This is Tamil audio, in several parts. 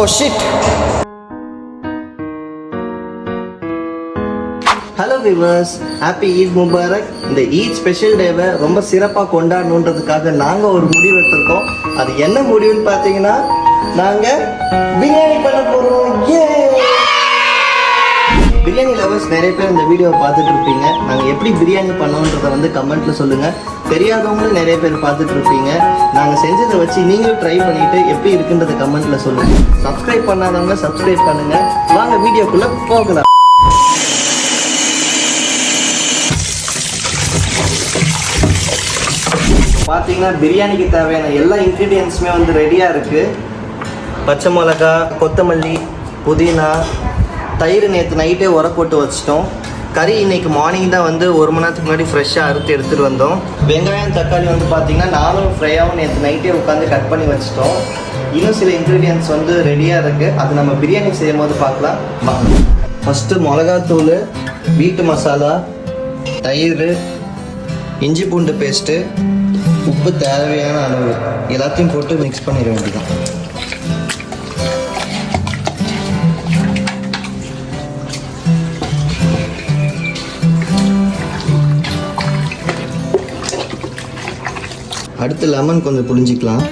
Oh shit. Hello viewers, happy Eid Mubarak. இந்த ஈத் ஸ்பெஷல் டேவை ரொம்ப சிறப்பாக கொண்டாடணுன்றதுக்காக நாங்கள் ஒரு முடிவு எடுத்திருக்கோம். அது என்ன முடிவுன்னு பார்த்தீங்கன்னா, நாங்கள் பிரியாணி பண்ண போகிறோம். பிரியாணி லவர்ஸ் நிறைய பேர் இந்த வீடியோவை பார்த்துட்டு இருப்பீங்க. நாங்கள் எப்படி பிரியாணி பண்ணோன்றதை கமெண்ட்டில் சொல்லுங்கள். தெரியாதவங்களும் நிறைய பேர் பார்த்துட்டு இருப்பீங்க. நாங்கள் செஞ்சதை வச்சு நீங்களும் ட்ரை பண்ணிவிட்டு எப்படி இருக்குன்றதை கமெண்ட்டில் சொல்லுங்கள். சப்ஸ்கிரைப் பண்ணாதவங்க சப்ஸ்கிரைப் பண்ணுங்கள். வாங்க வீடியோக்குள்ளே போகலாம். பார்த்தீங்கன்னா பிரியாணிக்கு தேவையான எல்லா இன்க்ரீடியன்ஸுமே ரெடியாக இருக்குது. பச்சை மிளகா, கொத்தமல்லி, புதினா, தயிர் நேற்று நைட்டே உர போட்டு வச்சிட்டோம். கறி இன்னைக்கு மார்னிங் தான் 1 மணி நேரத்துக்கு முன்னாடி ஃப்ரெஷ்ஷாக எடுத்துகிட்டு வந்தோம். வெங்காயம், தக்காளி பார்த்தீங்கன்னா நானும் ஃப்ரையாகவும் நேற்று நைட்டே உட்காந்து கட் பண்ணி வச்சிட்டோம். இன்னும் சில இன்க்ரீடியன்ஸ் ரெடியாக இருக்குது. அது நம்ம பிரியாணி செய்யும் போது பார்க்கலாம். ஃபஸ்ட்டு மிளகாத்தூள், வீட்டு மசாலா, தயிர், இஞ்சி பூண்டு பேஸ்ட்டு, உப்பு தேவையான அளவு எல்லாத்தையும் போட்டு மிக்ஸ் பண்ணிட வேண்டியதான். அடுத்து லெமன் கொஞ்சம் புளிஞ்சிக்கலாம்.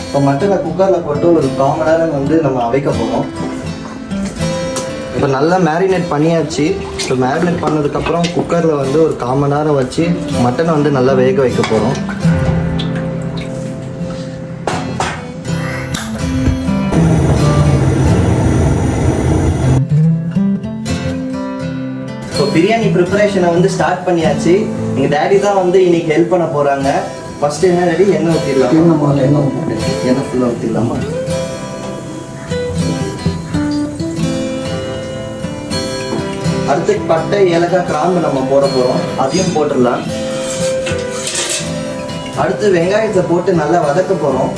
இப்போ மட்டனை குக்கரில் போட்டு ஒரு 1/4 மணி நேரம் நம்ம அவைக்க போகிறோம். இப்போ நல்லா மேரினேட் பண்ணியாச்சு. இப்போ மேரினேட் பண்ணதுக்கப்புறம் குக்கரில் ஒரு 1/4 மணி நேரம் வச்சு மட்டனை நல்லா வேக வைக்க போகிறோம். இப்போ பிரியாணி ப்ரிப்பரேஷனை ஸ்டார்ட் பண்ணியாச்சு. எங்கள் டேடி தான் இன்னைக்கு ஹெல்ப் பண்ண போகிறாங்க. ஃபஸ்ட்டு என்ன ரெடி? எண்ணெய் ஊற்றிடலாம். எண்ணெய் ஃபுல்லாக ஊற்றிடலாமா? அடுத்து பட்டை, ஏலக்காய், கிராம்பு நம்ம போட போகிறோம். அதையும் போட்டுடலாம். அடுத்து வெங்காயத்தை போட்டு நல்லா வதக்க போகிறோம்.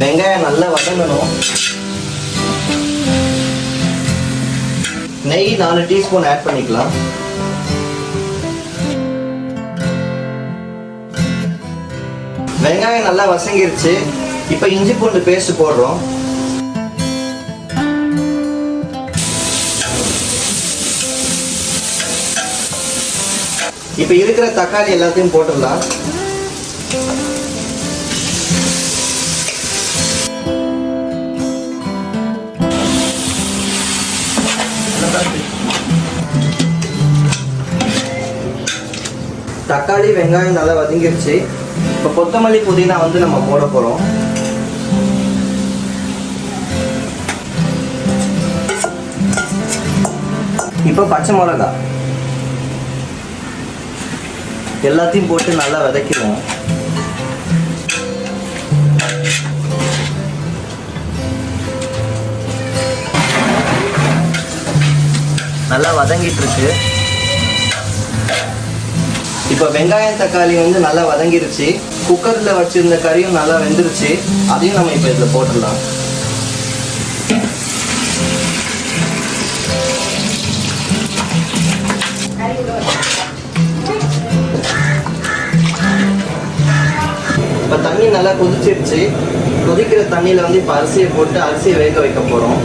வெங்காயம் நல்லா வதங்கணும். நெய் 4 டீஸ்பூன் ஆட் பண்ணிக்கலாம். வெங்காயம் நல்லா வசங்கிருச்சு. இப்போ இஞ்சி பூண்டு பேஸ்ட் போடுறோம். இப்போ இருக்கிற தக்காளி எல்லாத்தையும் போட்டுடலாம். தக்காளி, வெங்காயம் நல்லா வதங்கிருச்சு. இப்போ கொத்தமல்லி, புதினா நம்ம போட போகிறோம். இப்போ பச்சை மிளகா எல்லாத்தையும் போட்டு நல்லா வதக்கிடுவோம். நல்லா வதங்கிட்டு இருக்கு. இப்போ வெங்காயம், தக்காளி நல்லா வதங்கிருச்சு. குக்கரில் வச்சிருந்த கறியும் நல்லா வெந்துருச்சு. அதையும் நம்ம இப்போ இதில் போட்டுடலாம். இப்போ தண்ணி நல்லா கொதிச்சிருச்சு. கொதிக்கிற தண்ணியில் இப்போ அரிசியை போட்டு அரிசியை வேக வைக்க போகிறோம்.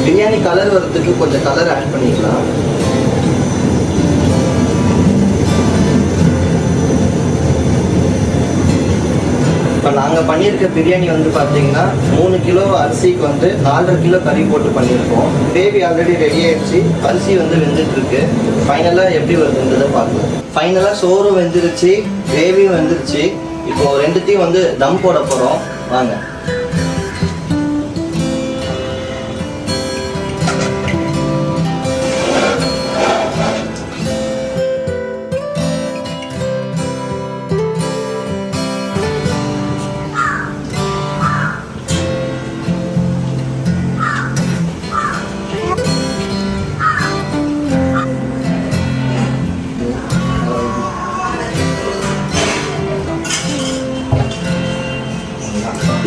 பிரியாணி கலர் வரதுக்கு கொஞ்சம் கலர் ஆட் பண்ணிக்கலாம். இப்போ நாங்கள் பண்ணியிருக்க பிரியாணி பார்த்தீங்கன்னா 3 கிலோ அரிசிக்கு 4.5 கிலோ கறி போட்டு பண்ணியிருக்கோம். கிரேவி ஆல்ரெடி ரெடி ஆயிடுச்சு. அரிசி வெந்துட்டு இருக்கு. ஃபைனலாக எப்படி வருதுன்றதை பார்க்கலாம். ஃபைனலாக சோறும் வெந்துருச்சு, கிரேவியும் வெந்துருச்சு. இப்போ ரெண்டுத்தையும் தம் போட போகிறோம். வாங்க.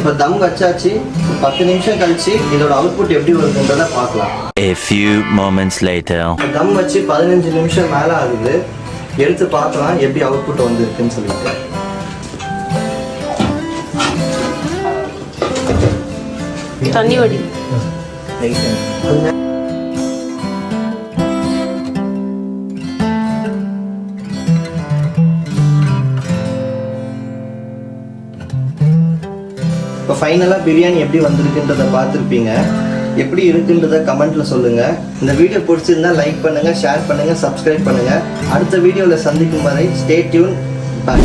இப்போ தம் வச்சாச்சு. 10 நிமிஷம் கழிச்சு இதோட அவுட்புட் எப்படி வருதுன்றதை பார்க்கலாம். A few moments later. தம் வச்சு 15 நிமிஷம் மேலே ஆகுது. எடுத்து பார்க்கலாம் எப்படி அவுட்புட் வந்துருக்குன்னு சொல்லிட்டு. தண்ணி வடி இப்போ ஃபைனலாக பிரியாணி எப்படி வந்திருக்குன்றதை பார்த்துருப்பீங்க. எப்படி இருக்குன்றதை கமெண்ட்டில் சொல்லுங்கள். இந்த வீடியோ பிடிச்சிருந்தா லைக் பண்ணுங்கள், ஷேர் பண்ணுங்கள், சப்ஸ்கிரைப் பண்ணுங்கள். அடுத்த வீடியோவில் சந்திக்கும் வரை ஸ்டே டியூன். பாய்.